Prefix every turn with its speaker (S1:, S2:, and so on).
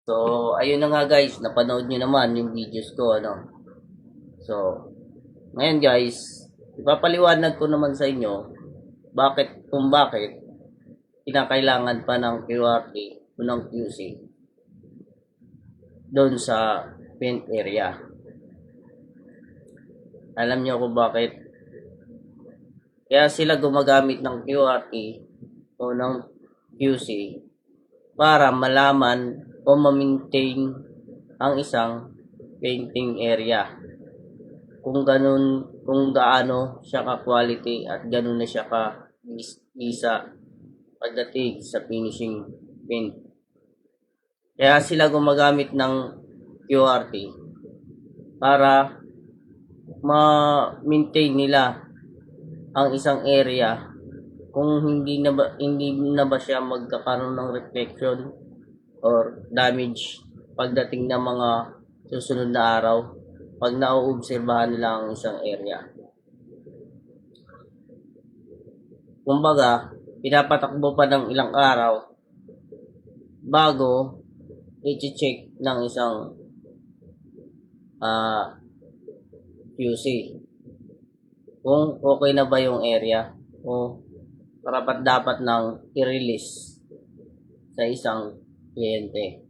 S1: So, ayun na nga guys, napanood nyo naman yung videos ko, ano. So, ngayon guys, ipapaliwanag ko naman sa inyo kung bakit kinakailangan pa ng QRT o ng QC doon sa paint area. Alam nyo kung bakit? Kaya sila gumagamit ng QRT o ng QC para malaman o ma-maintain ang isang painting area. Kung gaano siya ka-quality at gano'n na siya ka-isa pagdating sa finishing paint. Kaya sila gumagamit ng QRT para ma-maintain nila ang isang area kung hindi na ba siya magkakaroon ng reflection or damage pagdating ng mga susunod na araw pag nauobserbahan nila ang isang area. Kumbaga, pinapatakbo pa ng ilang araw bago i-check ng isang QC kung okay na ba yung area o karapat dapat nang i-release sa isang kliyente.